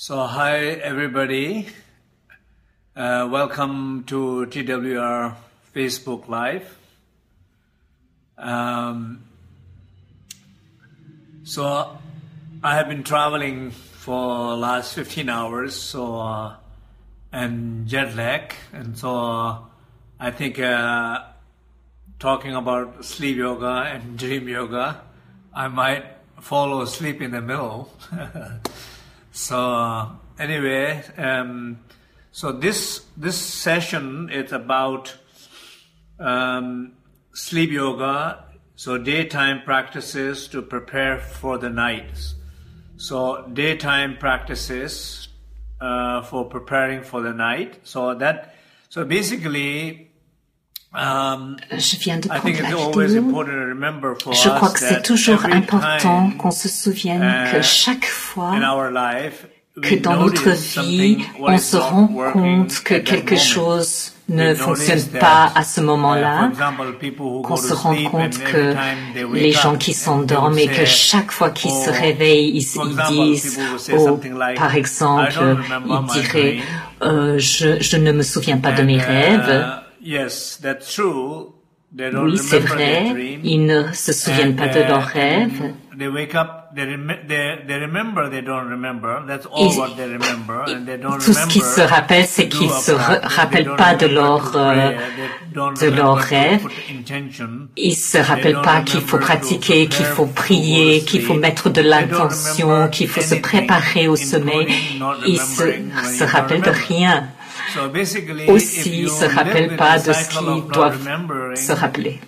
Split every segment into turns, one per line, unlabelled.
So hi everybody, welcome to TWR Facebook Live. So I have been traveling for last 15 hours, and jet lag, and so I think talking about sleep yoga and dream yoga, I might fall asleep in the middle. So anyway, so this session is about sleep yoga, so daytime practices to prepare for the night. So daytime practices for preparing for the night. So basically,
Je viens de prendre la vidéo. Je crois que c'est toujours important qu'on se souvienne que chaque fois que dans notre vie, on se rend compte que quelque chose ne fonctionne pas à ce moment-là, qu'on se rend compte que les gens qui s'endorment et que chaque fois qu'ils se réveillent, ils disent, par exemple, ils diraient, je ne me souviens pas de mes rêves. Oui, c'est vrai, ils ne se souviennent pas de leurs rêves. Tout ce qu'ils se rappellent, c'est qu'ils se rappellent pas de leurs rêves. Ils se rappellent pas qu'il faut pratiquer, qu'il faut prier, qu'il faut mettre de l'intention, qu'il faut se préparer au sommeil. Ils se rappellent de rien. Aussi, ils se rappellent pas de ce qu'ils doivent se rappeler.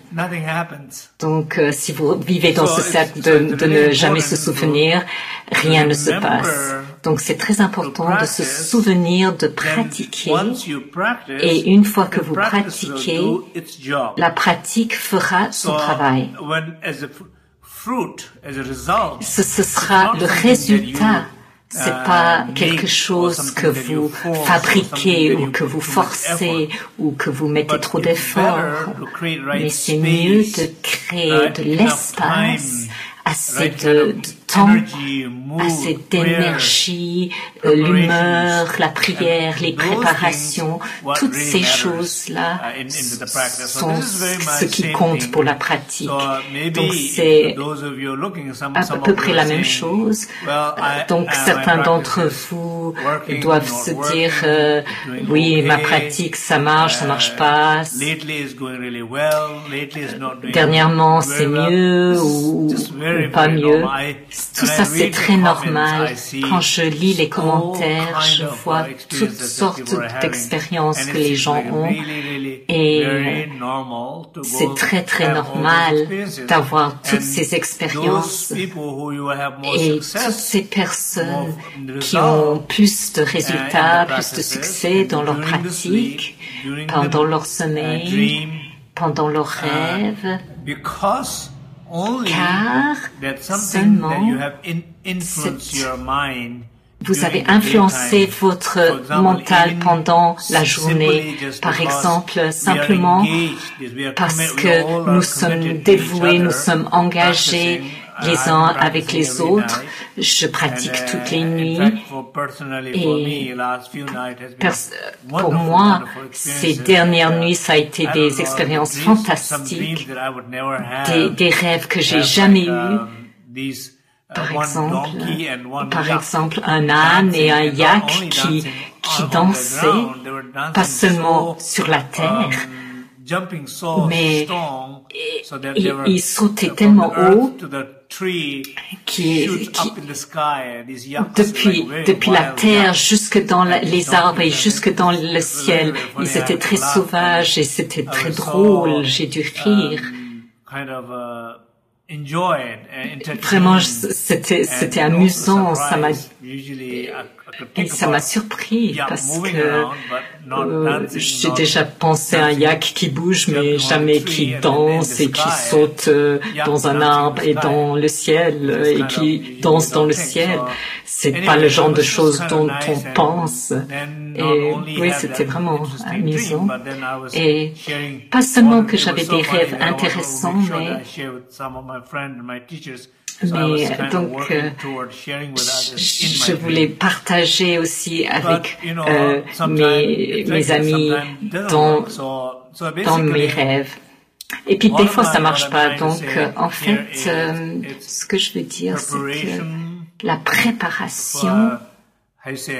Donc, si vous vivez dans ce cercle de ne jamais se souvenir, rien ne se passe. Donc, c'est très important de se souvenir de pratiquer. Et une fois que vous pratiquez, la pratique fera son travail. Ce sera le résultat. C'est pas quelque chose que vous fabriquez ou que vous forcez ou que vous mettez trop d'efforts, mais c'est mieux de créer de l'espace, assez de temps, assez d'énergie, l'humeur, la prière, les préparations, toutes ces choses-là sont ce qui compte pour la pratique. Donc c'est à peu près la même chose. Donc certains d'entre vous doivent se dire oui, ma pratique, ça marche pas. Dernièrement, c'est mieux ou pas mieux. Tout ça, c'est très normal. Quand je lis les commentaires, je vois toutes sortes d'expériences que les gens ont et c'est très très normal d'avoir toutes ces expériences et toutes ces personnes qui ont plus de résultats, plus de succès dans leur pratique, pendant leur sommeil, pendant leurs rêves. Car seulement vous avez influencé votre mental pendant la journée, par exemple, simplement parce que nous sommes dévoués, nous sommes engagés les uns avec les autres. Je pratique toutes les nuits et pour moi, ces dernières nuits, ça a été des expériences fantastiques, des rêves que j'ai jamais eus. Par exemple, un âne et un yak qui dansaient, pas seulement sur la terre, mais ils sautaient tellement haut depuis la terre jusque dans les arbres et jusque dans le ciel. Ils étaient très sauvages et c'était très drôle. J'ai dû rire. Vraiment, c'était amusant. Ça m'a surpris parce que j'ai déjà pensé à un yak qui bouge, mais jamais qui danse et qui saute dans un arbre et dans le ciel et qui danse dans le ciel. C'est pas le genre de choses dont on pense. Et oui, c'était vraiment amusant. Et pas seulement que j'avais des rêves intéressants, mais Mais donc, je voulais partager aussi avec mes amis dans mes rêves. Et puis des fois ça marche pas. Donc en fait, ce que je veux dire, c'est que la préparation, se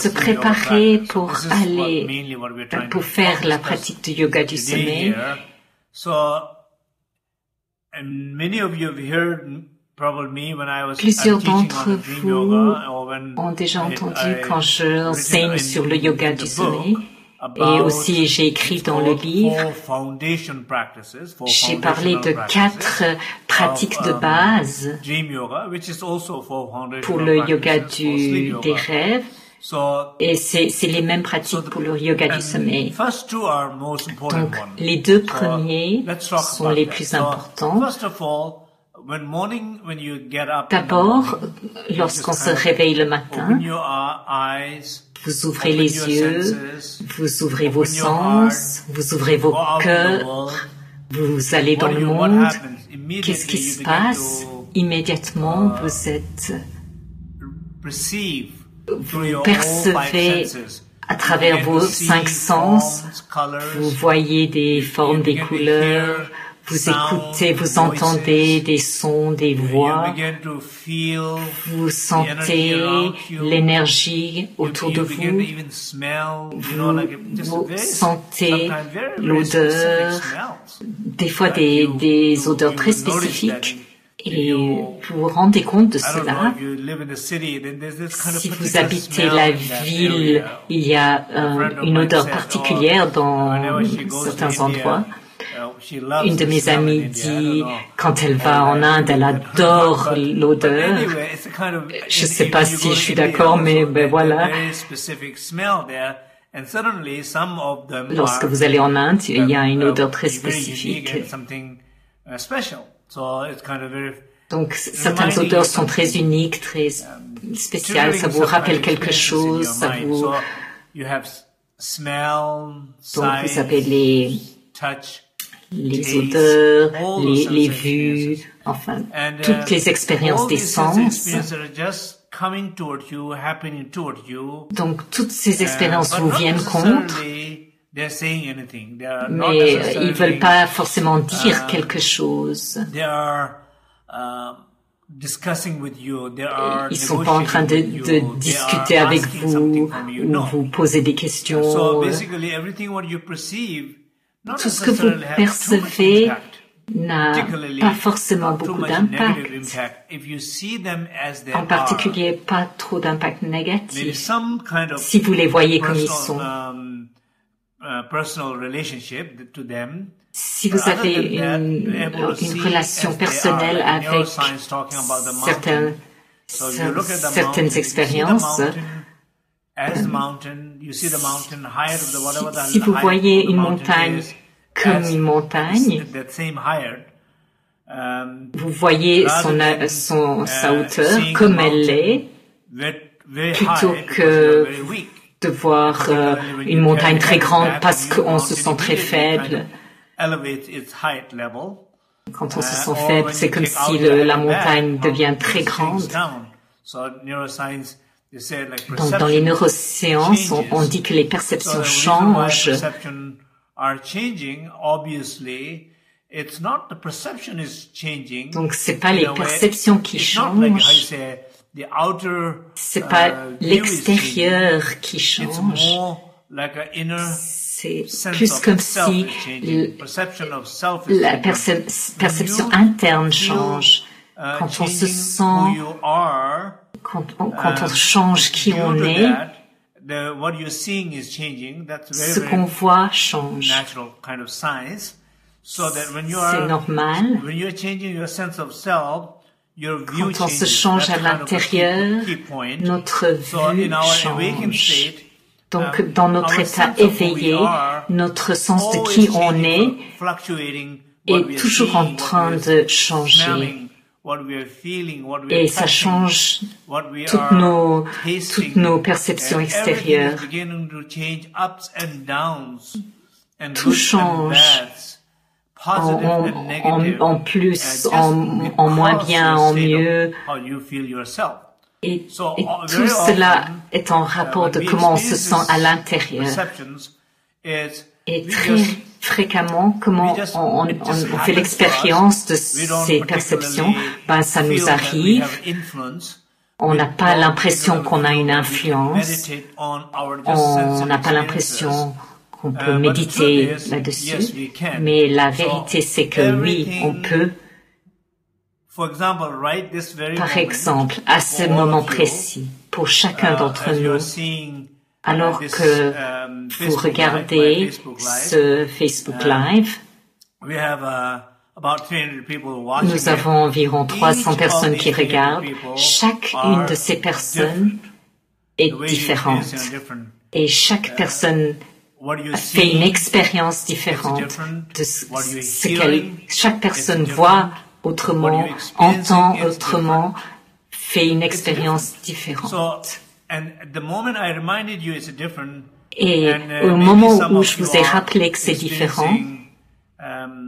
préparer pour aller, pour faire la pratique du yoga du sommeil. Plusieurs d'entre vous ont déjà entendu quand j'enseigne sur le yoga du sommeil. Et aussi, j'ai écrit dans le livre, j'ai parlé de 4 pratiques de base pour le yoga des rêves. Et c'est les mêmes pratiques pour le yoga du sommeil. Donc, les 2 premiers sont les plus importants. D'abord, lorsqu'on se réveille le matin, vous ouvrez les yeux, vous ouvrez vos sens, vous ouvrez vos cœurs, vous allez dans le monde. Qu'est-ce qui se passe? Immédiatement, vous percevez à travers vos 5 sens, vous voyez des formes, des couleurs, vous écoutez, vous entendez des sons, des voix, vous sentez l'énergie autour de vous, vous sentez l'odeur, des fois des odeurs très spécifiques. Et vous vous rendez compte de cela. Si vous habitez la ville, il y a une odeur particulière dans certains endroits. Une de mes amies dit, quand elle va en Inde, elle adore l'odeur. Je ne sais pas si je suis d'accord, mais voilà. Lorsque vous allez en Inde, il y a une odeur très spécifique. Donc, certaines odeurs sont très uniques, très spéciales. Ça vous rappelle quelque chose. Donc, vous avez les odeurs, les vues, enfin, toutes les expériences des sens. Donc, toutes ces expériences vous viennent contre. Mais ils veulent pas forcément dire quelque chose. Ils sont pas en train de discuter avec vous ou vous poser des questions. Tout ce que vous percevez n'a pas forcément beaucoup d'impact. En particulier, pas trop d'impact négatif. Si vous les voyez comme ils sont. Si vous avez une relation personnelle avec certaines expériences, si vous voyez une montagne comme une montagne, vous voyez sa hauteur comme elle est, plutôt que de voir une montagne très grande parce qu'on se sent très faible. Quand on se sent faible, c'est comme si la montagne devient très grande. Donc, dans les neurosciences, on dit que les perceptions changent. Donc, c'est pas les perceptions qui changent. C'est pas l'extérieur qui change. C'est plus comme si la perception interne change. Quand on se sent, quand on change qui on est, ce qu'on voit change. C'est normal. Quand on se change à l'intérieur, notre vue change. Donc, dans notre état éveillé, notre sens de qui on est toujours en train de changer. Et ça change toutes nos perceptions extérieures. Tout change. en plus, en moins bien, en mieux. Et tout cela est en rapport de comment on se sent à l'intérieur. Et très fréquemment, comment on fait l'expérience de ces perceptions, ça nous arrive. On n'a pas l'impression qu'on a une influence. On n'a pas l'impression qu'on peut méditer là-dessus. Mais la vérité, c'est que oui, on peut. Par exemple, à ce moment précis, pour chacun d'entre nous, alors que vous regardez ce Facebook Live, nous avons environ 300 personnes qui regardent. Chacune de ces personnes est différente. Et chaque personne fait une expérience différente de ce qu'elle... Chaque personne voit autrement, entend autrement, fait une expérience différente. Et au moment où je vous ai rappelé que c'est différent,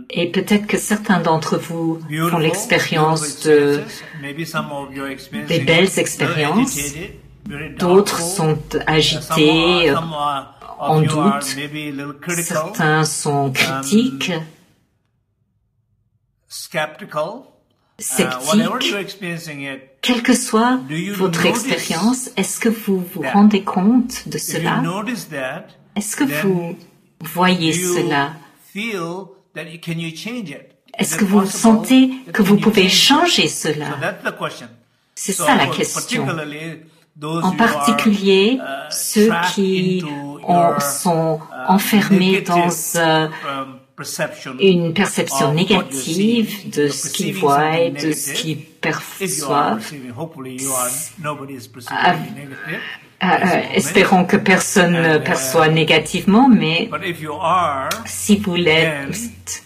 et peut-être que certains d'entre vous font l'expérience des belles expériences, d'autres sont agités, en doute, certains sont critiques, sceptiques. Quelle que soit votre expérience, est-ce que vous vous rendez compte de cela? Est-ce que vous voyez cela? Est-ce que vous sentez que vous pouvez changer cela? C'est ça la question. En particulier, ceux qui sont enfermés dans une perception négative de ce qu'ils voient et de ce qu'ils perçoivent. Espérons que personne ne perçoit négativement, mais si vous l'êtes,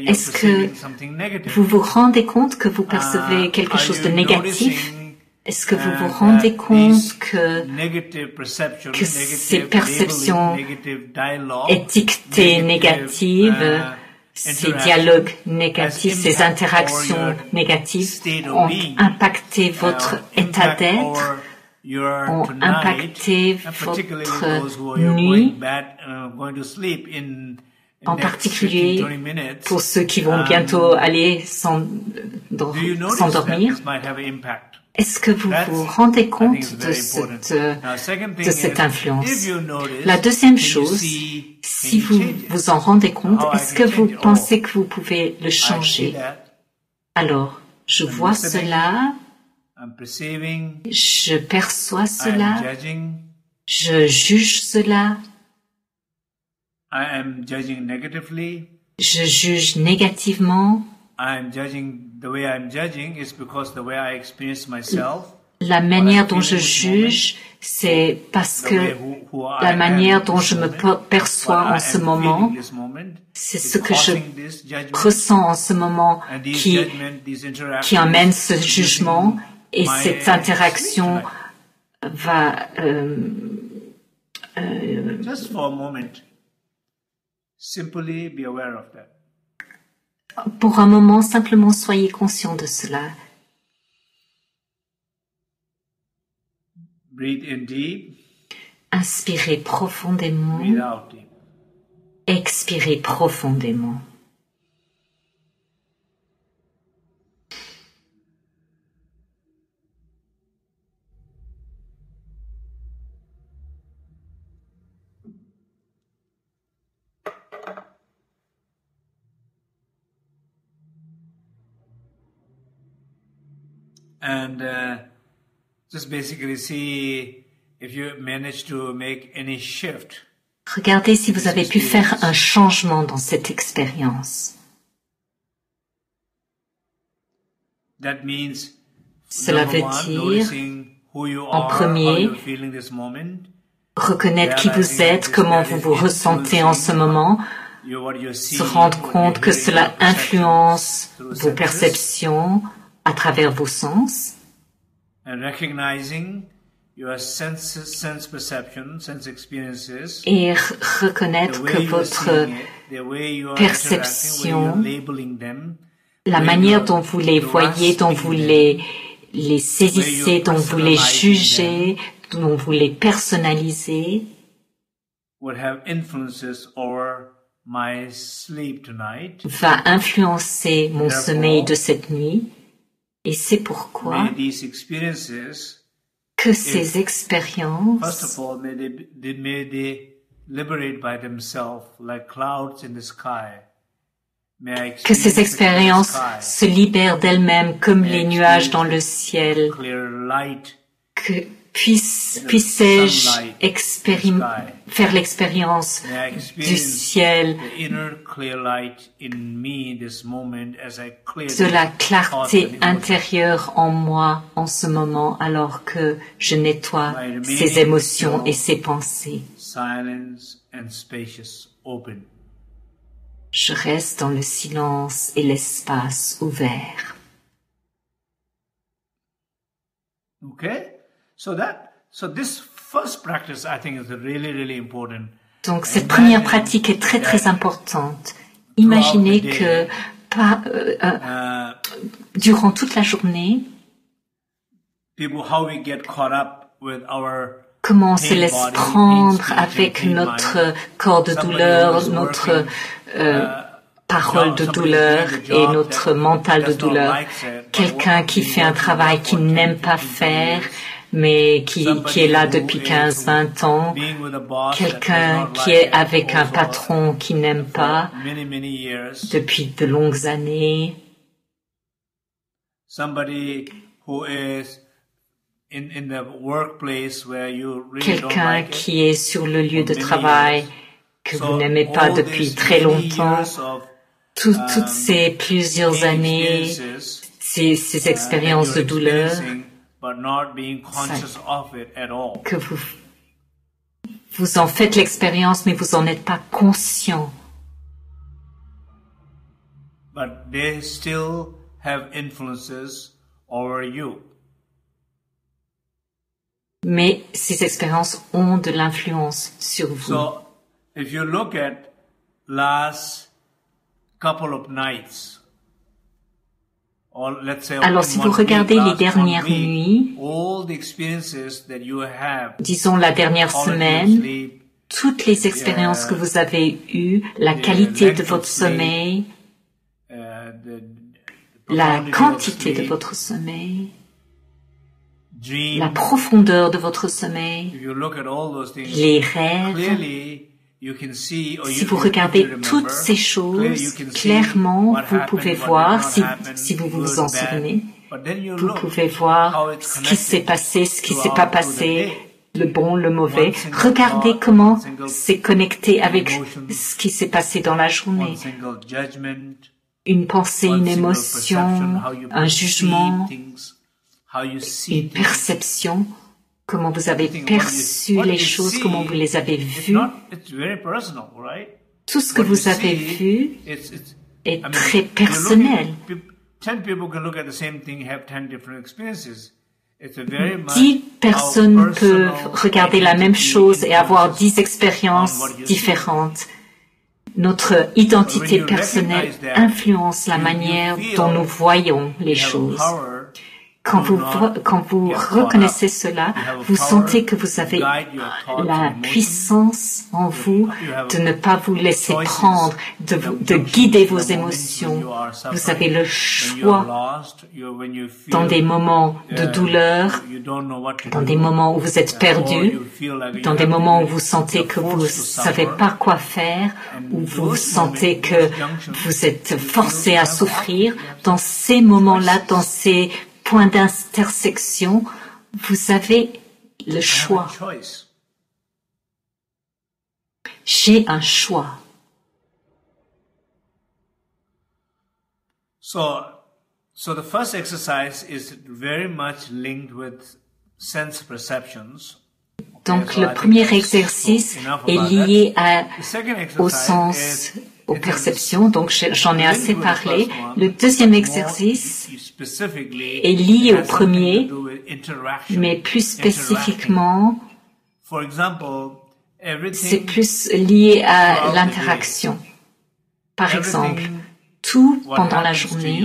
est-ce que vous vous rendez compte que vous percevez quelque chose de négatif? Est-ce que vous vous rendez compte que ces perceptions étiquetées négatives, ces dialogues négatifs, ces interactions négatives ont impacté votre état d'être, ont impacté votre nuit, en particulier pour ceux qui vont bientôt aller s'endormir? Est-ce que vous vous rendez compte de cette influence? La deuxième chose, si vous vous en rendez compte, est-ce que vous pensez que vous pouvez le changer? Alors, je vois cela, je perçois cela, je juge cela, je juge négativement. La manière dont je juge, c'est parce que la manière dont je me perçois en ce moment, c'est ce que je ressens en ce moment qui amène ce jugement, et cette interaction va...
Just for a moment, simply be aware of that.
Pour un moment, simplement soyez conscient de cela.
Breathe in deep.
Inspirez profondément.
Breathe out deep.
Expirez profondément.
And just basically see if you manage to make any shift.
Regardez si vous avez pu faire un changement dans cette expérience.
That means,
cela veut dire, en premier, reconnaître qui vous êtes, comment vous vous ressentez en ce moment, se rendre compte que cela influence vos perceptions à travers vos sens, et reconnaître que votre perception, la manière dont vous les voyez, dont vous les saisissez, dont vous les jugez, dont vous les personnalisez, va influencer mon sommeil de cette nuit. Et c'est pourquoi que ces expériences se libèrent d'elles-mêmes comme les nuages dans le ciel. Que puisse-je faire l'expérience du ciel, de la clarté intérieure en moi en ce moment, alors que je nettoie ces émotions et ces pensées. Je reste dans le silence et l'espace ouvert.
Okay? So this first practice, I think, is really important.
Donc cette première pratique est très très importante. Imaginez que durant toute la journée, comment on se laisse prendre avec notre corps de douleur, notre parole de douleur et notre mental de douleur. Quelqu'un qui fait un travail qu'il n'aime pas faire, mais qui est là depuis 15-20 ans. Quelqu'un qui est avec un patron qu'il n'aime pas depuis de longues années. Quelqu'un qui est sur le lieu de travail que vous n'aimez pas depuis très longtemps. Toutes ces plusieurs années, ces expériences de douleur, que vous en faites l'expérience, mais vous en êtes pas conscient.
But they still have influences over you.
Mais ces expériences ont de l'influence sur vous.
So, if you look at last couple of nights, or let's say
alors si vous regardez les dernières nuits, disons la dernière semaine, toutes les expériences que vous avez eues, la qualité de votre sommeil, la quantité de votre sommeil, la profondeur de votre sommeil, les rêves. Si vous regardez toutes ces choses, clairement, vous pouvez voir, si vous vous en souvenez, vous pouvez voir ce qui s'est passé, ce qui s'est pas passé, le bon, le mauvais. Regardez comment c'est connecté avec ce qui s'est passé dans la journée. Une pensée, une émotion, un jugement, une perception, comment vous avez perçu les choses, comment vous les avez vues. Tout ce que vous avez vu est très personnel. 10 personnes peuvent regarder la même chose et avoir 10 expériences différentes. Notre identité personnelle influence la manière dont nous voyons les choses. Quand vous reconnaissez cela, vous sentez que vous avez la puissance en vous de ne pas vous laisser prendre, de guider vos émotions. Vous avez le choix dans des moments de douleur, dans des moments où vous êtes perdu, dans des moments où vous sentez que vous ne savez pas quoi faire, où vous sentez que vous êtes forcé à souffrir. Dans ces moments-là, dans ces point d'intersection, vous avez le choix. J'ai un choix.
So the first exercise is very much linked with sense perceptions.
Donc le premier exercice est lié au sens aux perceptions, donc j'en ai assez parlé. Le deuxième exercice est lié au premier, mais plus spécifiquement, c'est plus lié à l'interaction. Par exemple, tout pendant la journée,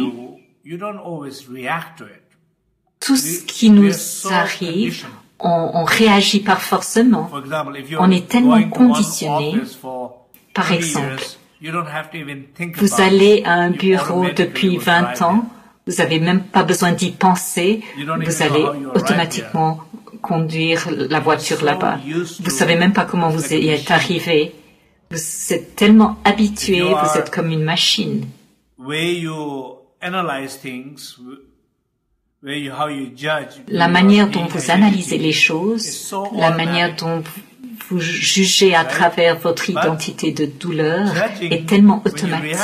tout ce qui nous arrive, on réagit par forcément. On est tellement conditionné. Par exemple, vous allez à un bureau depuis 20 ans, vous n'avez même pas besoin d'y penser, vous allez automatiquement conduire la voiture là-bas. Vous savez même pas comment vous y êtes arrivé. Vous êtes tellement habitué, vous êtes comme une machine. La manière dont vous analysez les choses, la manière dont vous jugez à travers votre identité de douleur est tellement automatique.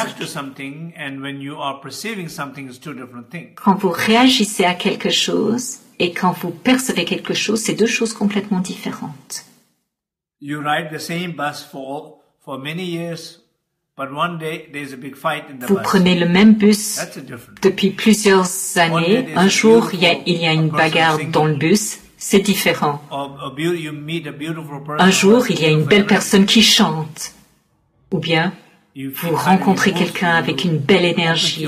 Quand vous réagissez à quelque chose et quand vous percevez quelque chose, c'est deux choses complètement différentes. Vous prenez le même bus depuis plusieurs années. Un jour, il y a une bagarre dans le bus. C'est différent. Un jour, il y a une belle personne qui chante. Ou bien, vous rencontrez quelqu'un avec une belle énergie.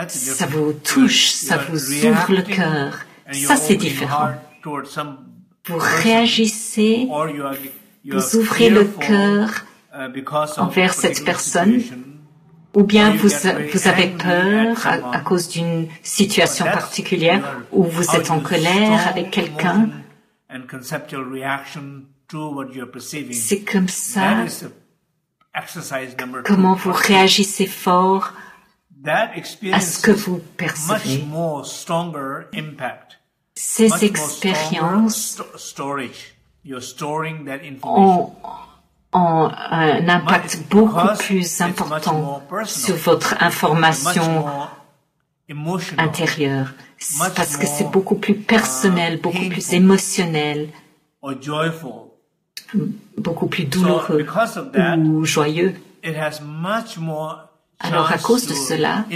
Ça vous touche, ça vous ouvre le cœur. Ça, c'est différent. Vous réagissez, vous ouvrez le cœur envers cette personne, ou bien vous avez peur à cause d'une situation particulière, ou vous êtes en colère avec quelqu'un. C'est comme ça, comment vous réagissez fort à ce que vous percevez. Ces expériences ont un impact beaucoup plus important sur votre information intérieure, parce que c'est beaucoup plus personnel, beaucoup plus émotionnel, beaucoup plus douloureux ou joyeux. Alors à cause de cela,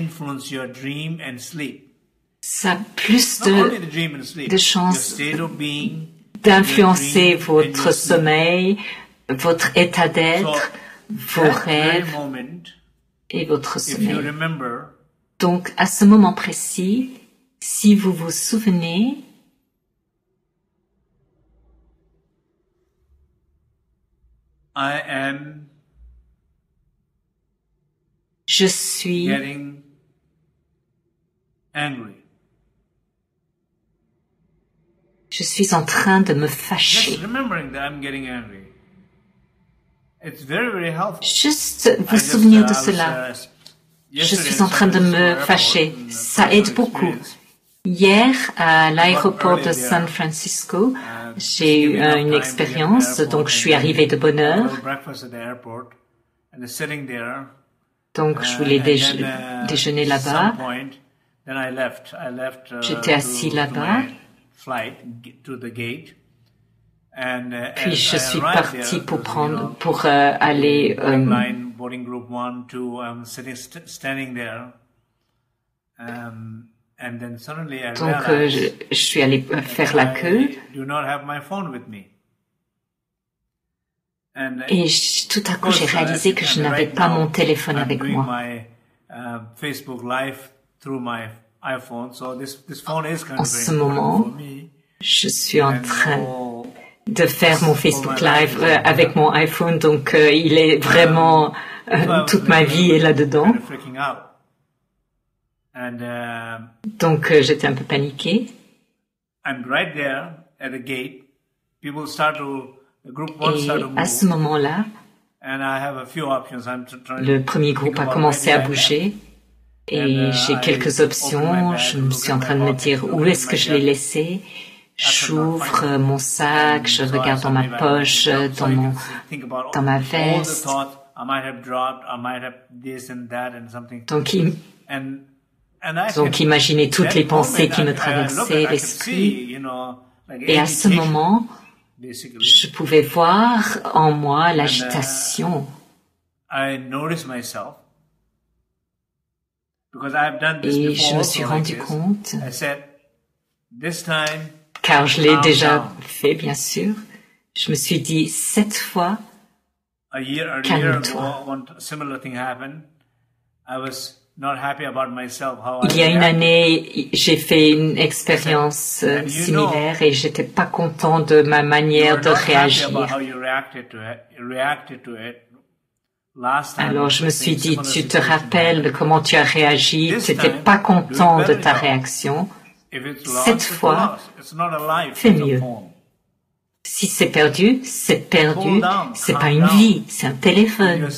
ça a plus de chances d'influencer votre sommeil, votre état d'être, vos rêves et votre sommeil. Donc, à ce moment précis, si vous vous souvenez, je suis en train de me fâcher. Juste vous souvenir de cela. Je suis en train de me fâcher. Ça aide beaucoup. Hier, à l'aéroport de San Francisco, j'ai eu une expérience, donc je suis arrivée de bonne heure. Donc je voulais déjeuner là-bas. J'étais assis là-bas. Puis je suis parti pour aller donc je suis allé faire la queue et tout à coup j'ai réalisé que je n'avais pas mon téléphone avec moi. En ce moment, je suis en train de faire mon Facebook Live avec mon iPhone, donc il est vraiment toute ma vie est là-dedans. Donc j'étais un peu paniquée. Et à ce moment-là, le premier groupe a commencé à bouger et j'ai quelques options. Je me suis en train de me dire où est-ce que je l'ai laissé. J'ouvre mon sac, je regarde dans ma poche, dans ma veste. Donc imaginez toutes les pensées qui me traversaient l'esprit. Et à ce moment, je pouvais voir en moi l'agitation.
I noticed myself because I have done this
Et
before.
Je me suis rendu compte,
I said, this time,
car je l'ai déjà fait, bien sûr. Je me suis dit, cette fois,
a year ago, when similar thing happened, I was not happy about myself.
Il y a une année, j'ai fait une expérience similaire et j'étais pas content de ma manière de réagir. Alors je me suis dit, tu te rappelles de comment tu as réagi, tu n'étais pas content de ta réaction. Cette fois, fais mieux. Si c'est perdu, c'est perdu. C'est pas une vie, c'est un téléphone.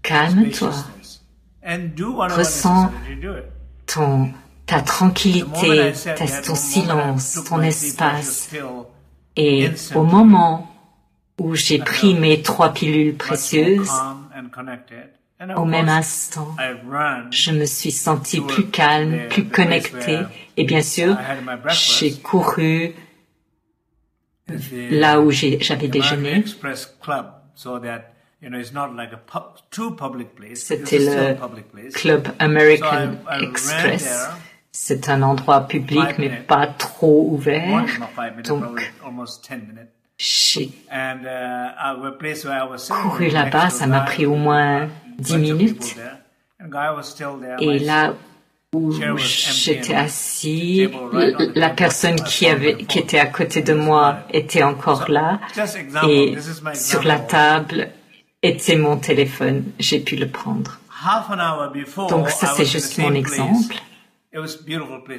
Calme-toi. Ressens ta tranquillité, ton silence, ton espace. Et au moment où j'ai pris mes 3 pilules précieuses, au même instant, je me suis senti plus calme, plus connecté. Et bien sûr, j'ai couru là où j'avais déjeuné. C'était le Club American Express. C'est un endroit public, mais pas trop ouvert. Donc, j'ai couru là-bas, ça m'a pris au moins 10 minutes. Et là où j'étais assis, la personne qui était à côté de moi était encore là. Et sur la table était mon téléphone. J'ai pu le prendre. Donc ça, c'est juste mon exemple.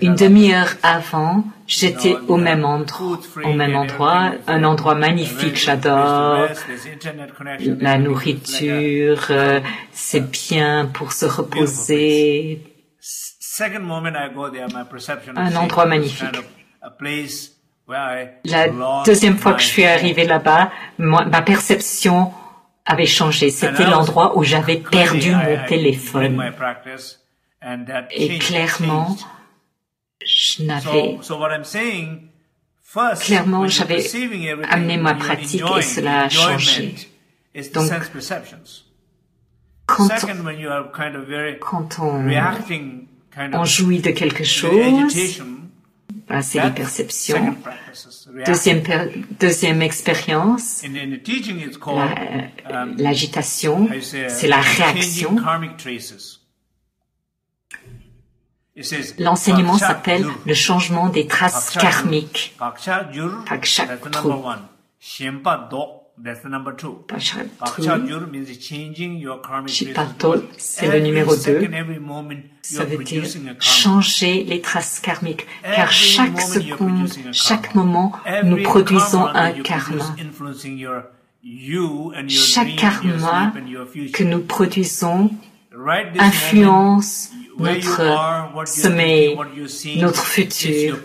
Une demi-heure avant, j'étais au même endroit, un endroit magnifique, j'adore. La nourriture, c'est bien pour se reposer. Un endroit magnifique. La deuxième fois que je suis arrivée là-bas, ma perception avait changé. C'était l'endroit où j'avais perdu mon téléphone. Et clairement, j'avais amené ma pratique et cela a changé. Donc, quand on jouit de quelque chose, c'est les perceptions. Deuxième expérience, l'agitation, c'est la réaction. L'enseignement s'appelle le changement des traces karmiques. Pakshakru. Shipato, c'est le numéro 2. Ça veut dire changer les traces karmiques. Car chaque seconde, chaque moment, nous produisons un karma. Chaque karma que nous produisons influence notre sommeil, notre futur.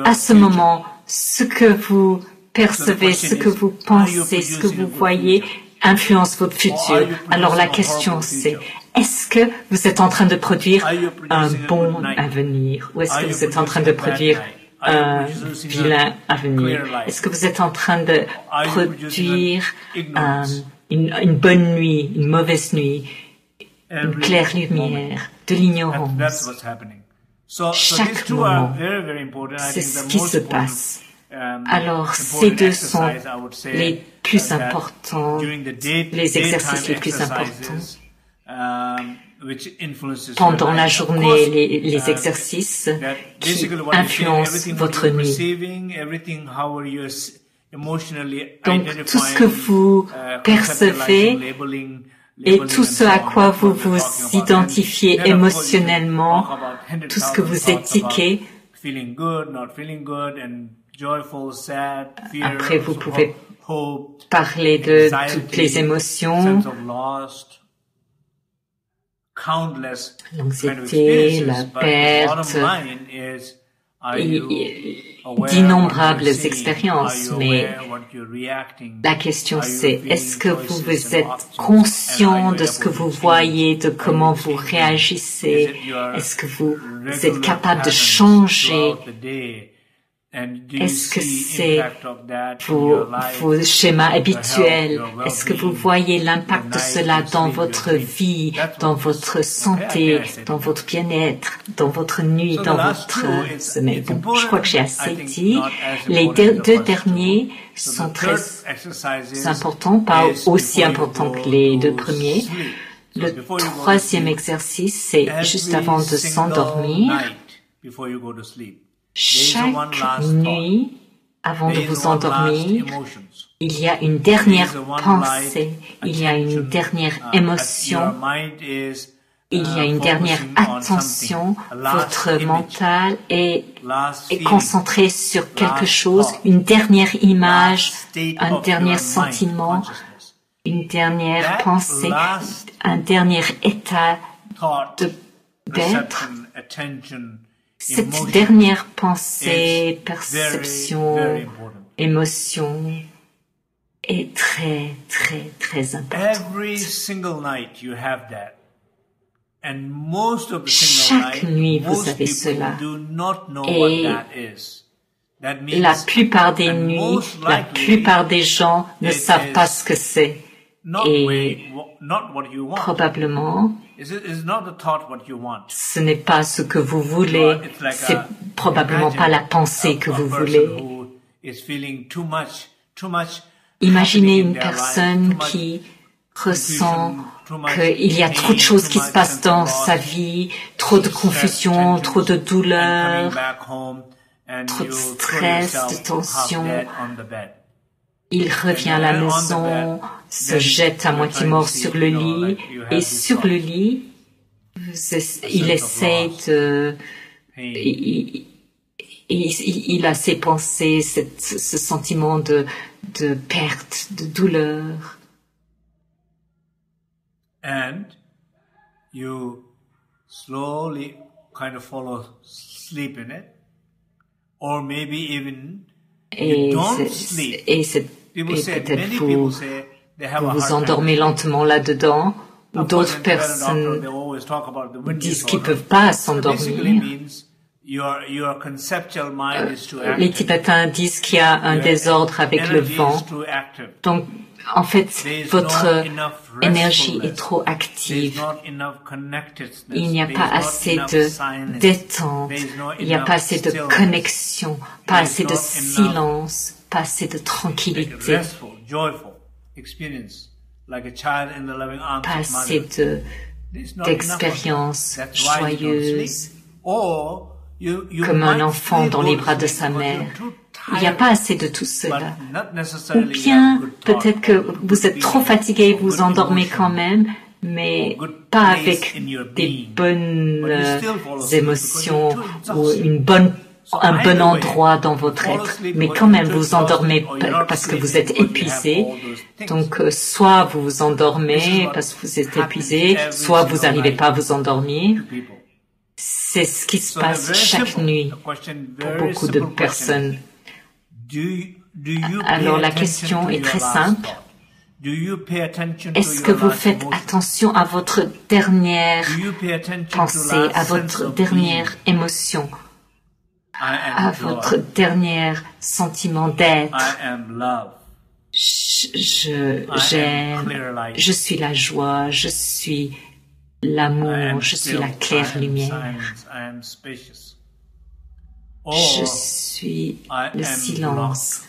À ce moment, ce que vous percevez, ce que vous pensez, ce que vous voyez influence votre futur. Alors la question c'est, est-ce que vous êtes en train de produire un bon avenir ou est-ce que vous êtes en train de produire un vilain avenir? Est-ce que vous êtes en train de produire une bonne nuit, une mauvaise nuit, une claire lumière, de l'ignorance? Chaque moment, c'est ce qui se passe. Alors, ces deux sont les plus importants, les exercices les plus importants. Pendant la journée, les exercices qui influencent votre nuit. Donc, tout ce que vous percevez et tout ce à quoi vous vous identifiez émotionnellement, tout ce que vous étiquetez, après vous pouvez parler de toutes les émotions, l'anxiété, la perte, d'innombrables expériences, mais la question c'est, est-ce que vous êtes conscient de ce que vous voyez, de comment vous réagissez? Est-ce que vous êtes capable de changer Est-ce que c'est vos schémas habituels? Est-ce que vous voyez l'impact de cela dans votre vie, dans votre santé, dans votre bien-être, dans votre nuit, dans votre sommeil? Bon, je crois que j'ai assez dit. Les deux derniers sont très importants, pas aussi importants que les deux premiers. Le troisième exercice, c'est juste avant de s'endormir. Chaque nuit, avant de vous endormir, il y a une dernière pensée, il y a une dernière émotion, il y a une dernière attention. Votre mental est concentré sur quelque chose, une dernière image, un dernier sentiment, une dernière pensée, un dernier état d'être. Cette dernière pensée, perception, émotion est très, très, très importante. Chaque nuit, vous avez cela. Et la plupart des nuits, la plupart des gens ne savent pas ce que c'est. Et probablement, ce n'est pas ce que vous voulez, c'est probablement pas la pensée que vous voulez. Imaginez une personne qui ressent qu'il y a trop de choses qui se passent dans sa vie, trop de confusion, trop de douleur, trop de stress, de tension. Il revient à la maison, se jette à moitié mort sur le lit, et sur le lit, il essaie de... Il a ses pensées, ce sentiment de perte, de douleur.
And you slowly kind of follow sleep in it, or maybe even you don't sleep.
Et peut-être vous vous endormez lentement là-dedans, ou d'autres personnes disent qu'ils ne peuvent pas s'endormir. Les Tibétains disent qu'il y a un désordre avec le vent. Donc, en fait, votre énergie est trop active. Il n'y a pas assez de détente, il n'y a pas assez de connexion, pas assez de silence, pas assez de tranquillité, pas assez d'expériences joyeuses, comme un enfant dans les bras de sa mère. Il n'y a pas assez de tout cela. Ou bien, peut-être que vous êtes trop fatigué et vous endormez quand même, mais pas avec des bonnes émotions ou un bon endroit dans votre être. Mais quand même, vous endormez parce que vous êtes épuisé. Donc, soit vous vous endormez parce que vous êtes épuisé, soit vous n'arrivez pas à vous endormir. C'est ce qui se passe chaque nuit pour beaucoup de personnes. Alors la question est très simple. Est-ce que vous faites attention à votre dernière pensée, à votre dernière émotion, à votre dernier sentiment d'être? J'aime, je suis la joie, je suis l'amour, je suis la claire lumière. Je suis le silence,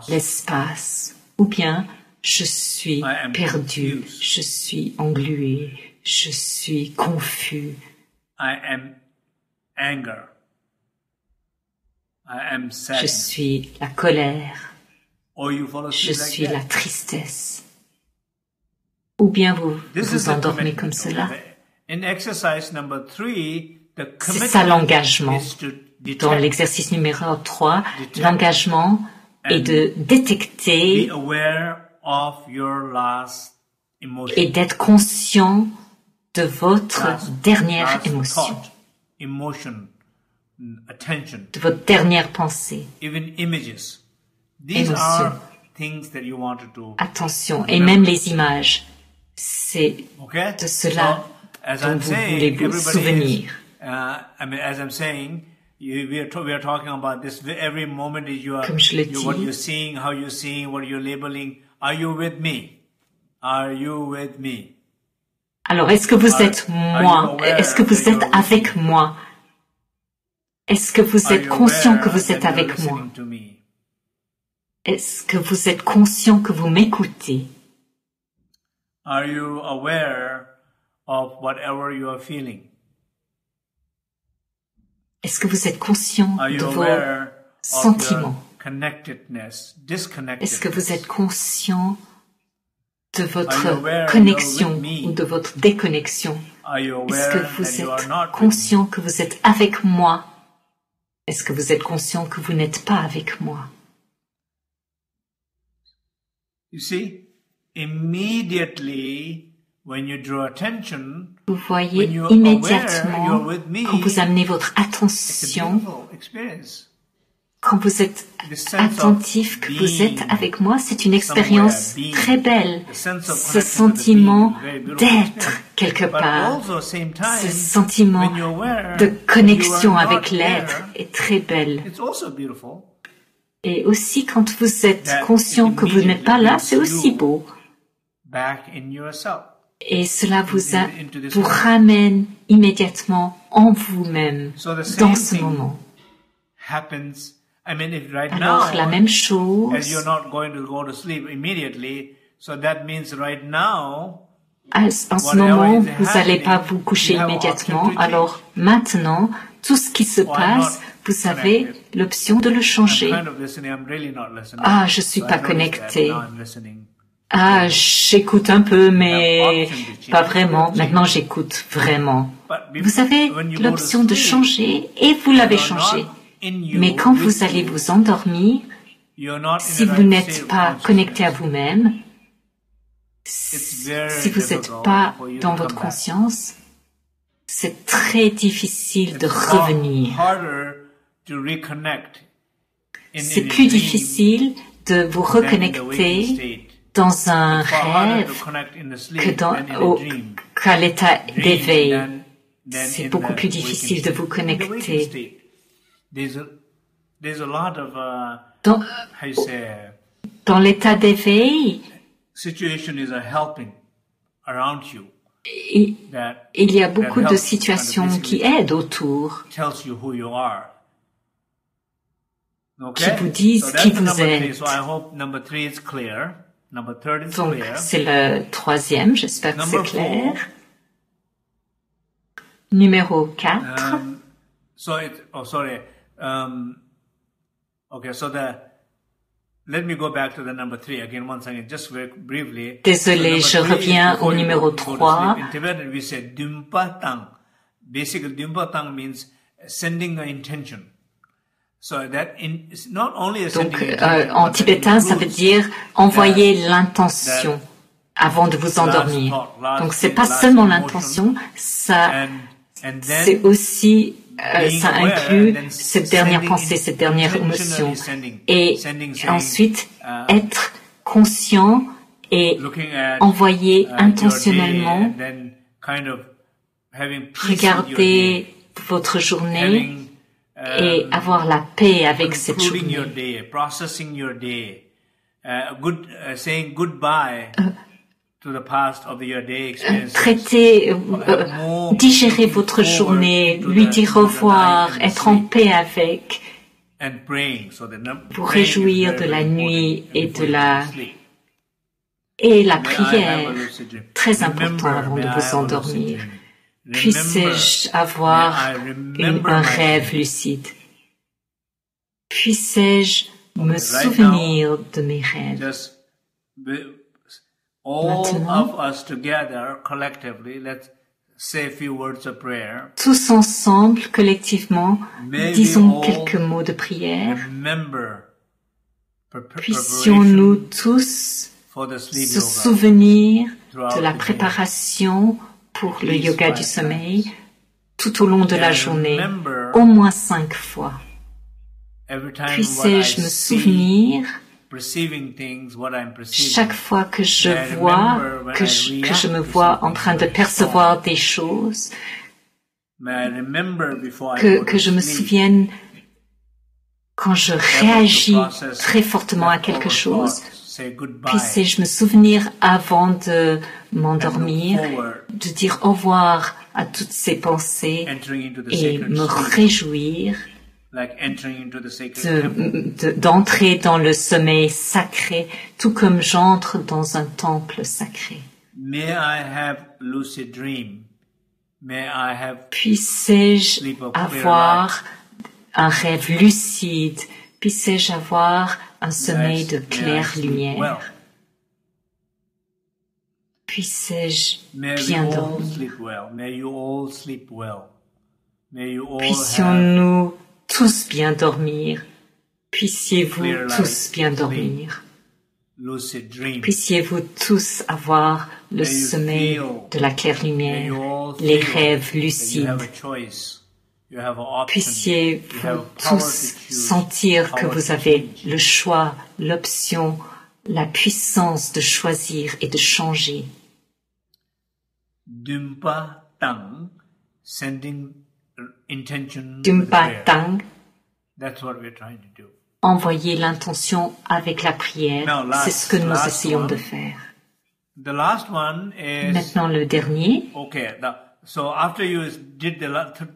l'espace, ou bien je suis perdu, je suis englué, je suis confus. Je suis la colère, je suis la tristesse. Ou bien vous vous endormez comme cela. C'est ça l'engagement. Dans l'exercice numéro 3, l'engagement est de détecter et d'être conscient de votre dernière émotion, de votre dernière pensée, émotion, attention, et même les images. C'est de cela dont vous voulez vous souvenir.
we are talking about this. Every moment is
Comme je le dis,
what you're seeing, how you're seeing, what you're labeling. Are you with me? Are you with me?
Alors, est-ce que vous êtes moi? Est-ce que vous êtes avec moi? Est-ce que vous êtes conscient que vous êtes avec moi? Est-ce que vous êtes conscient que vous m'écoutez?
Are you aware of whatever you are feeling?
Est-ce que vous êtes conscient de vos sentiments? Est-ce que vous êtes conscient de votre connexion ou de votre déconnexion? Est-ce que vous êtes conscient que vous êtes avec moi? Est-ce que vous êtes conscient que vous n'êtes pas avec moi?
You see, immediately when you draw attention,
vous voyez immédiatement quand vous amenez votre attention, quand vous êtes attentif, que vous êtes avec moi, c'est une expérience très belle. Ce sentiment d'être quelque part, ce sentiment de connexion avec l'être est très belle. Et aussi quand vous êtes conscient que vous n'êtes pas là, c'est aussi beau. Et cela vous ramène immédiatement en vous-même, dans ce moment. Alors, la même chose, en ce moment, vous n'allez pas vous coucher immédiatement. Alors, maintenant, tout ce qui se passe, vous avez l'option de le changer. Ah, je suis pas connecté. Ah, j'écoute un peu, mais pas vraiment. Maintenant, j'écoute vraiment. Vous avez l'option de changer et vous l'avez changé. Mais quand vous allez vous endormir, si vous n'êtes pas connecté à vous-même, si vous n'êtes pas dans votre conscience, c'est très difficile de revenir. C'est plus difficile de vous reconnecter dans un rêve qu'à l'état d'éveil. C'est beaucoup plus difficile de vous connecter. Dans l'état d'éveil, il y a beaucoup de situations qui aident autour, qui vous disent qui vous êtes. Donc, c'est le troisième, j'espère que c'est clair. Numéro 4.
Let me go back to the number 3 again once again, just very briefly.
Désolé, je reviens au numéro 3.
In Tibetan, we say Dumpa Tang. Basically, Dumpa Tang means sending an intention. So that is not only a sending intention.
En tibétain, ça veut dire envoyer l'intention avant de vous endormir. Donc, c'est pas seulement l'intention, ça, c'est aussi ça inclut cette dernière pensée, cette dernière émotion. Et ensuite, être conscient et envoyer intentionnellement, regarder votre journée et avoir la paix avec cette journée. Digérer votre journée, lui dire au revoir, être en paix avec, vous réjouir de la nuit et la prière, très important avant de vous endormir. Puissais-je avoir un rêve lucide? Puissais-je me souvenir de mes rêves? Maintenant, tous ensemble, collectivement, disons quelques mots de prière. Puissions-nous tous se souvenir de la préparation pour le yoga du sommeil tout au long de la journée, au moins 5 fois. Puissais-je me souvenir chaque fois que je vois, que je me vois en train de percevoir des choses, que je me souvienne quand je réagis très fortement à quelque chose, puisse-je me souvenir avant de m'endormir, de dire au revoir à toutes ces pensées et me réjouir d'entrer dans le sommeil sacré, tout comme j'entre dans un temple sacré. Puisse-je avoir un rêve lucide? Puisse-je avoir un sommeil de claire lumière? Puisse-je bien dormir? Puissions-nous tous bien dormir? Puissiez-vous tous bien dormir? Puissiez-vous tous avoir le sommeil de la claire lumière, les rêves lucides? Puissiez-vous tous sentir que vous avez le choix, l'option, la puissance de choisir et de changer.
Dumpa Tang, sending intention.
Dumpa Tang,
that's what we're trying to do.
Envoyer l'intention avec la prière, c'est ce que nous essayons de faire.
The last one is,
maintenant le dernier.
Okay, so after you did the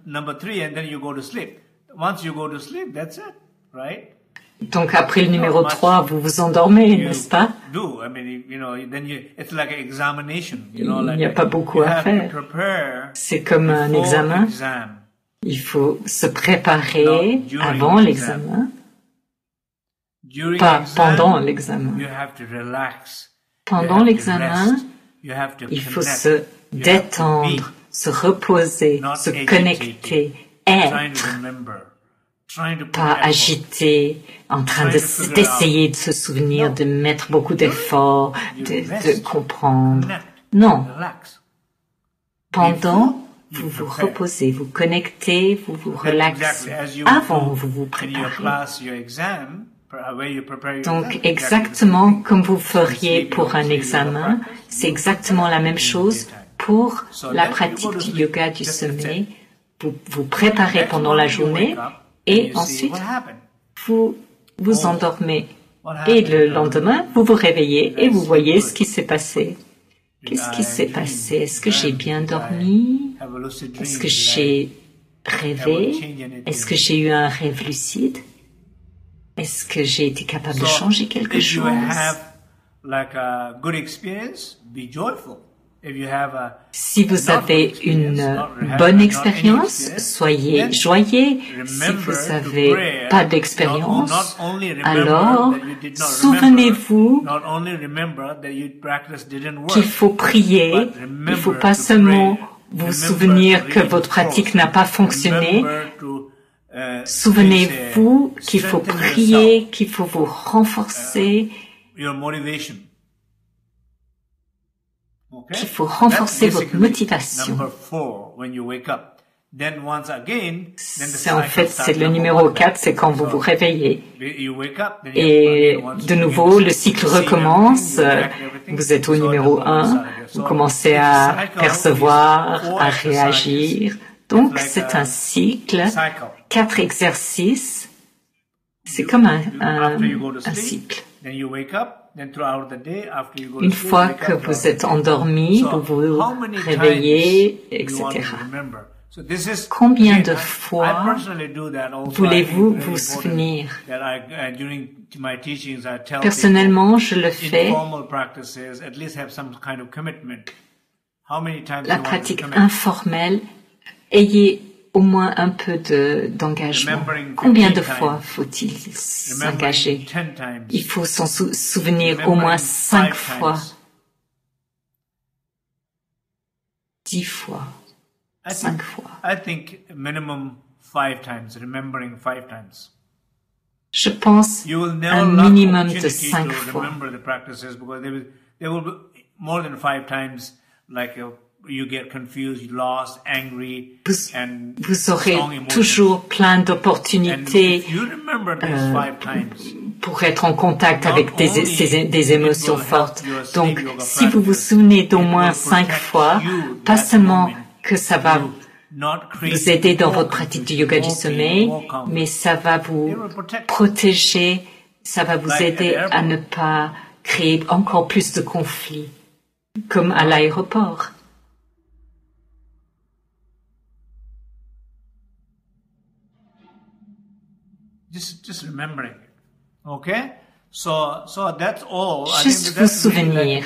number 3 and then you go to sleep. Once you go to sleep, that's it, right?
Donc après le numéro 3, vous vous endormez, n'est-ce pas? Il n'y a pas beaucoup à faire. C'est comme un examen. Il faut se préparer avant l'examen, pas pendant l'examen. Pendant l'examen, il faut se détendre, se reposer, se connecter, être. Pas agité, en train d'essayer de se souvenir, de mettre beaucoup d'efforts, de comprendre. Non. Pendant, vous vous reposez, vous connectez, vous vous relaxez. Avant, vous vous préparez. Donc, exactement comme vous feriez pour un examen, c'est exactement la même chose pour la pratique du yoga du sommeil. Vous vous préparez pendant la journée, et ensuite, vous vous endormez. Et le lendemain, vous vous réveillez et vous voyez ce qui s'est passé. Qu'est-ce qui s'est passé? Est-ce que j'ai bien dormi? Est-ce que j'ai rêvé? Est-ce que j'ai eu un rêve lucide? Est-ce que j'ai été capable de changer quelque chose? Si vous avez une bonne expérience, soyez joyeux. Si vous n'avez pas d'expérience, alors souvenez-vous qu'il faut prier. Il ne faut pas seulement vous souvenir que votre pratique n'a pas fonctionné. Souvenez-vous qu'il faut prier, qu'il faut vous renforcer. Qu'il faut renforcer votre motivation. C'est le numéro 4, c'est quand vous vous réveillez. Et de nouveau, le cycle recommence. Vous êtes au numéro 1, vous commencez à percevoir, à réagir. Donc, c'est un cycle, 4 exercices. C'est comme un cycle. Une fois que vous êtes endormi, vous vous réveillez, etc. Combien de fois voulez-vous vous souvenir? Personnellement, je le fais. La pratique informelle, ayez au moins un peu d'engagement. Combien de fois faut-il s'engager? Il faut s'en souvenir au moins 5 fois. 10 fois. 5 fois. Je pense un minimum de 5 fois. Vous aurez toujours plein d'opportunités pour être en contact avec des émotions fortes. Donc, si vous vous souvenez d'au moins 5 fois, pas seulement que ça va vous aider dans votre pratique du yoga du sommeil, mais ça va vous protéger, ça va vous aider à ne pas créer encore plus de conflits, comme à l'aéroport.
Just remembering it. Okay? So that's all.
Juste vous souvenir.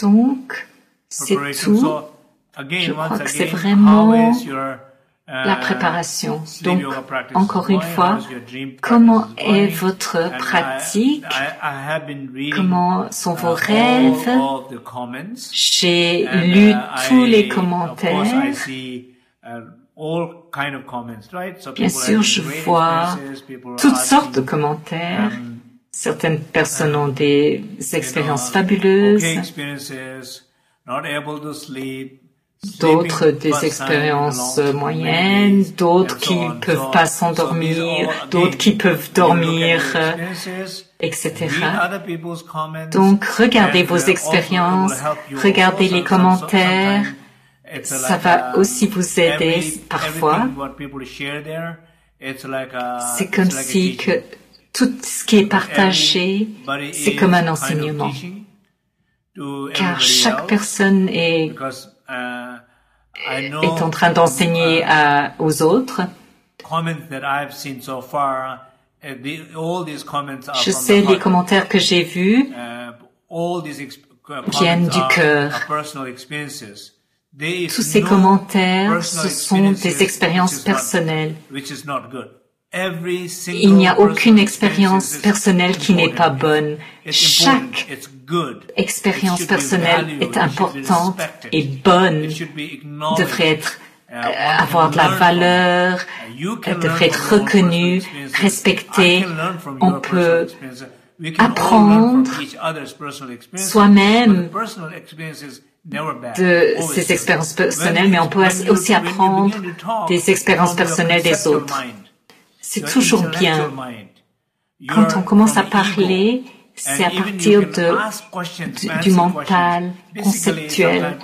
Donc, c'est tout. Je crois que c'est vraiment la préparation. Donc, encore une fois, comment est votre pratique? Comment sont vos rêves? J'ai lu tous les commentaires. Bien sûr, je vois toutes sortes de commentaires. Certaines personnes ont des expériences fabuleuses, d'autres des expériences moyennes, d'autres qui ne peuvent pas s'endormir, d'autres qui peuvent dormir, etc. Donc, regardez vos expériences, regardez les commentaires. Ça va aussi vous aider parfois. C'est comme si que tout ce qui est partagé, c'est comme un enseignement. Car chaque personne est en train d'enseigner aux autres. Je sais, les commentaires que j'ai vus viennent du cœur. Tous ces commentaires, ce sont des expériences personnelles. Il n'y a aucune expérience personnelle qui n'est pas bonne. Chaque expérience personnelle est importante et bonne, devrait avoir de la valeur, devrait être reconnue, respectée. On peut apprendre soi-même de ces expériences personnelles, mais on peut aussi apprendre des expériences personnelles des autres. C'est toujours bien. Quand on commence à parler, c'est à partir du mental, conceptuel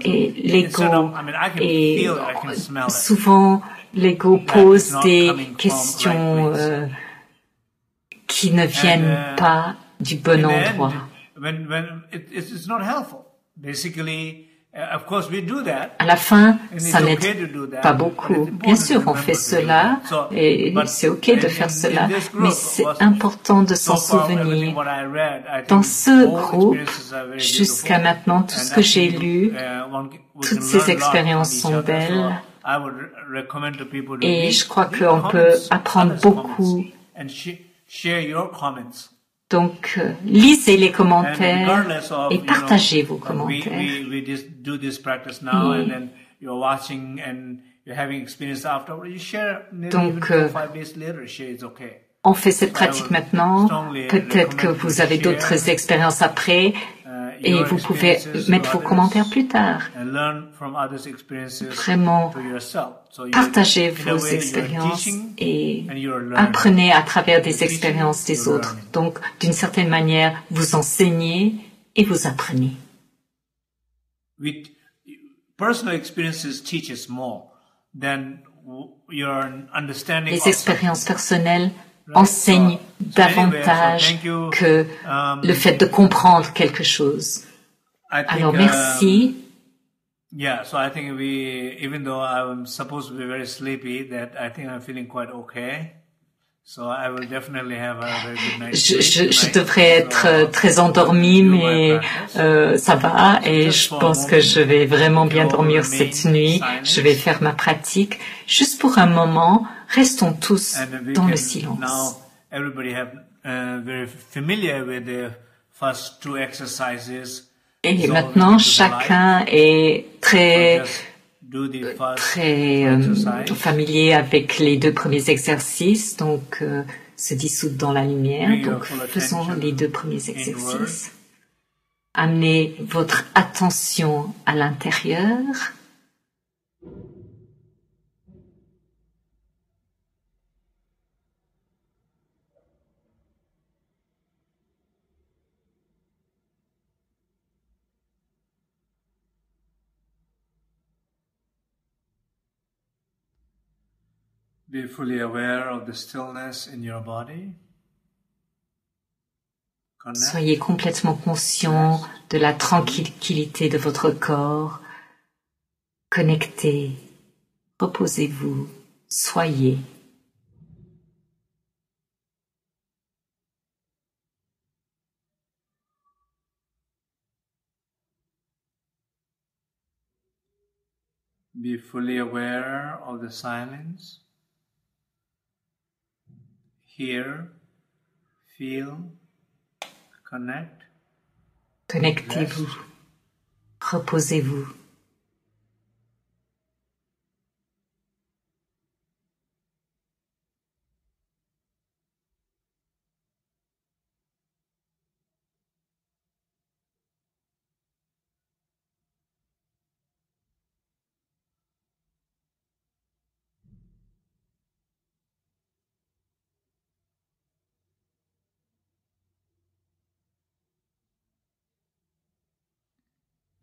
et l'ego. Et souvent, l'ego pose des questions qui ne viennent pas du bon endroit. À la fin, ça n'aide pas beaucoup. Bien sûr, on fait cela et c'est OK de faire cela, mais c'est important de s'en souvenir. Dans ce groupe, jusqu'à maintenant, tout ce que j'ai lu, toutes ces expériences sont belles et je crois qu'on peut apprendre beaucoup. Donc, lisez les commentaires et partagez vos commentaires. Donc, on fait cette pratique maintenant. Peut-être que vous avez d'autres expériences après et vous pouvez mettre vos commentaires plus tard. Vraiment, partagez vos expériences et apprenez à travers des expériences des autres. Donc, d'une certaine manière, vous enseignez et vous apprenez. Les expériences personnelles enseignent davantage que le fait de comprendre quelque chose. Alors, merci.
Yeah, so I think even though I'm supposed to be very sleepy, that I think I'm feeling quite okay. So I will definitely have a very good night's sleep.
Je devrais être très endormie, mais ça va et je pense que je vais vraiment bien dormir cette nuit. Je vais faire ma pratique. Juste pour un moment, restons tous dans le silence.
Now everybody have very familiar with the first two exercises.
Et maintenant, chacun est très familier avec les deux premiers exercices, donc se dissoudre dans la lumière. Donc, faisons les deux premiers exercices. Amenez votre attention à l'intérieur.
Be fully aware of the stillness in your body.
Soyez complètement conscient de la tranquillité de votre corps. Connectez, reposez-vous, soyez.
Be fully aware of the silence. Hear, feel, connect.
Connectez-vous, reposez-vous.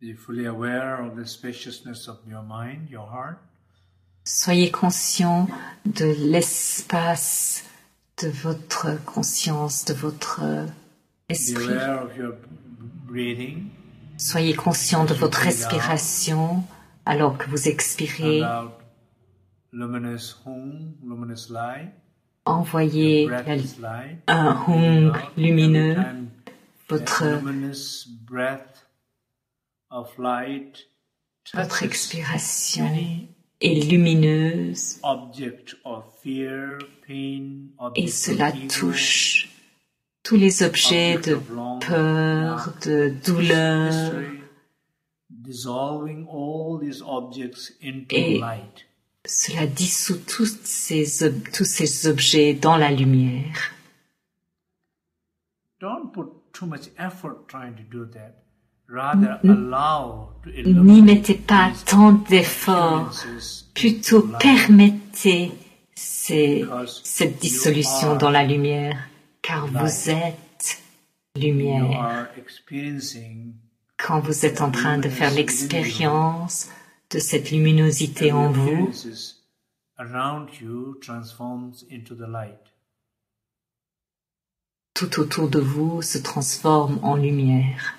Be fully aware of the spaciousness of your mind, your heart.
Soyez conscient de l'espace de votre conscience, de votre esprit.
Be aware of your breathing.
Soyez conscient de votre respiration alors que vous expirez.
Luminous hum, luminous light.
Envoyez un hum lumineux. Votre expiration est lumineuse et cela touche tous les objets de peur, de douleur et cela dissout tous ces objets dans la lumière. N'y mettez pas tant d'efforts, plutôt permettez cette dissolution dans la lumière, car vous êtes lumière. Quand vous êtes en train de faire l'expérience de cette luminosité en vous, tout autour de vous se transforme en lumière.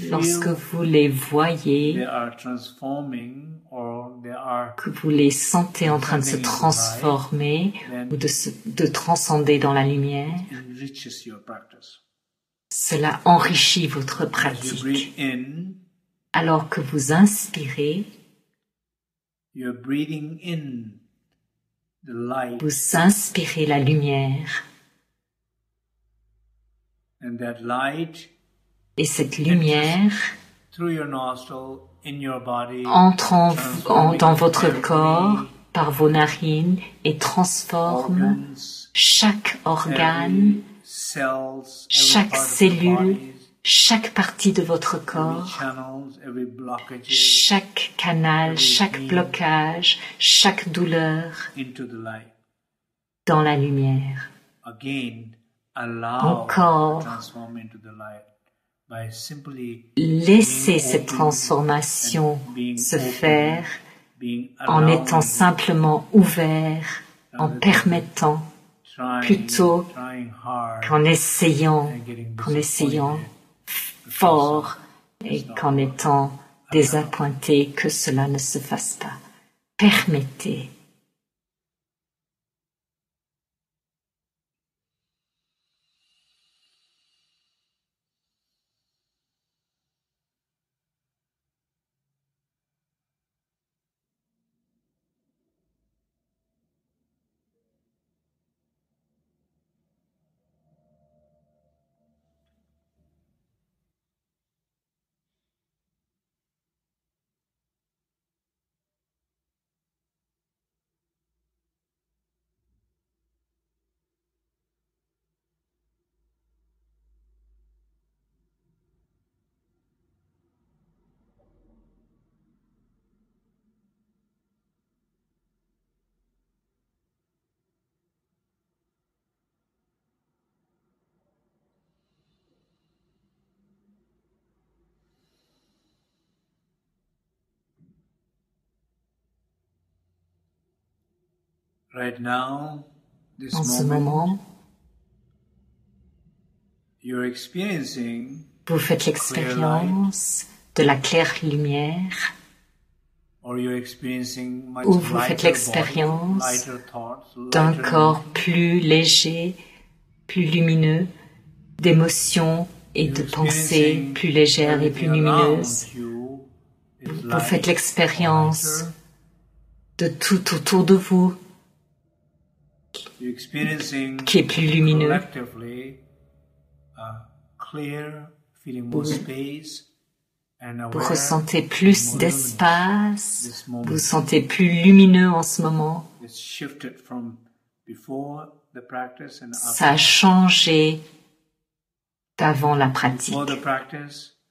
Lorsque vous les voyez, que vous les sentez en train de se transformer ou de transcender dans la lumière, cela enrichit votre pratique. Alors que vous inspirez, vous inspirez la lumière. Et cette lumière entre dans votre corps par vos narines et transforme chaque organe, chaque cellule, chaque partie de votre corps, chaque canal, chaque blocage, chaque douleur dans la lumière. Encore, laissez cette transformation se faire en étant simplement ouvert, en permettant, plutôt qu'en essayant fort et qu'en étant désappointé que cela ne se fasse pas. Permettez.
Right now, this
En ce moment,
you're experiencing
vous faites l'expérience de la claire lumière,
or you're experiencing much
ou vous faites
lighter
l'expérience
body, lighter thoughts,
d'un
lighter
corps plus léger, plus lumineux, d'émotions et de pensées plus légères et plus lumineuses. Vous faites l'expérience de tout autour de vous qui est plus lumineux. Vous ressentez plus d'espace, vous vous sentez plus lumineux en ce moment. Ça a changé d'avant la pratique.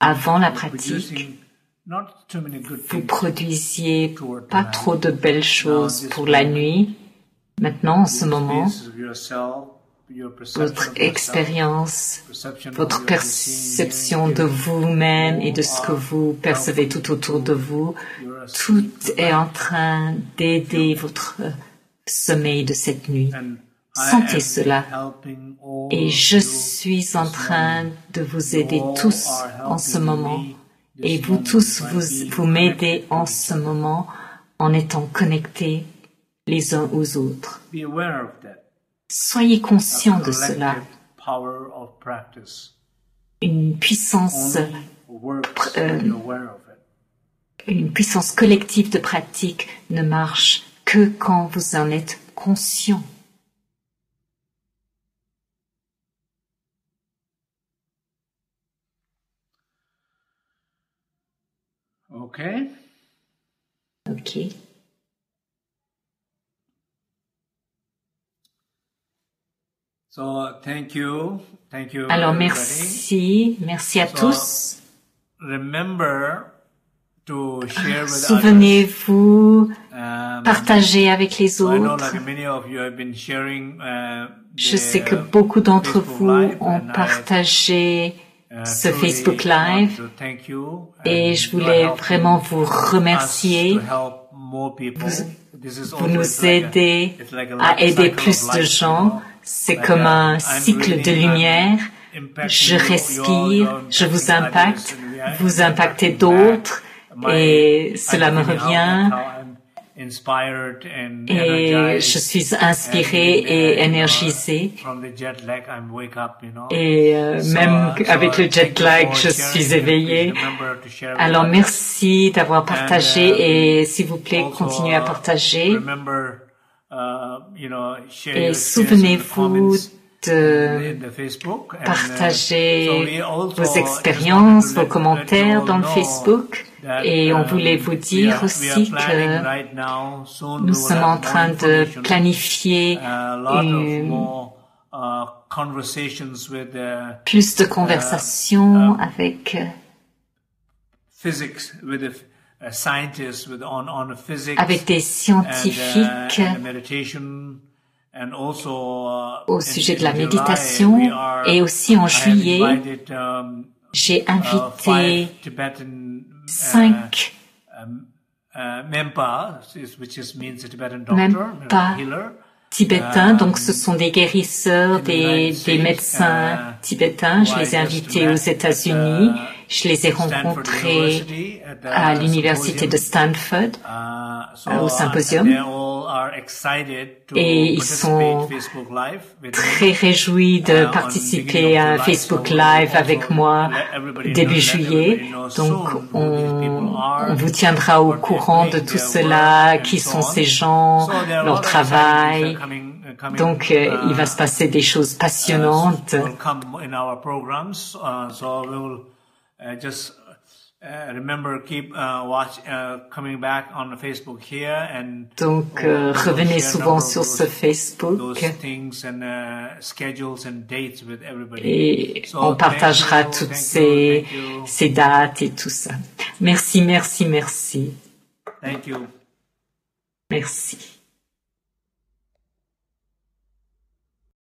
Avant la pratique, vous produisiez pas trop de belles choses pour la nuit. Maintenant, en ce moment, votre expérience, votre perception de vous-même et de ce que vous percevez tout autour de vous, tout est en train d'aider votre sommeil de cette nuit. Sentez cela. Et je suis en train de vous aider tous en ce moment. Et vous tous, vous m'aidez en ce moment en étant connectés les uns aux autres. Soyez conscients de cela. Une puissance collective de pratique ne marche que quand vous en êtes conscient.
Okay. So, thank you.
Alors merci à tous.
Remember to share with
Souvenez-vous, partagez avec les autres. Je sais que beaucoup d'entre vous ont partagé ce Facebook Live et je voulais vraiment vous remercier. Vous nous aidez à aider plus de gens. C'est comme un cycle de lumière. Je respire, je vous impacte, vous impactez d'autres et cela me revient. Et je suis inspiré et énergisé. Et même avec le jet lag, je suis éveillé. Alors merci d'avoir partagé et s'il vous plaît, continuez à partager. Et souvenez-vous de partager vos expériences, vos commentaires dans le Facebook. Et on voulait vous dire aussi que nous sommes en train de planifier plus de conversations avec des scientifiques au sujet de la méditation. Et aussi en juillet, j'ai invité 5 Mempa tibétains, donc ce sont des guérisseurs, des médecins tibétains. Je les ai invités aux États-Unis. Je les ai rencontrés à l'université de Stanford, au symposium. Et ils sont très réjouis de participer à un Facebook Live avec moi début juillet. Donc, on vous tiendra au courant de tout cela, qui sont ces gens, leur travail. Donc, il va se passer des choses passionnantes. Donc, revenez souvent sur ce Facebook et on partagera toutes ces dates et tout ça. Merci.
Thank you.
Merci.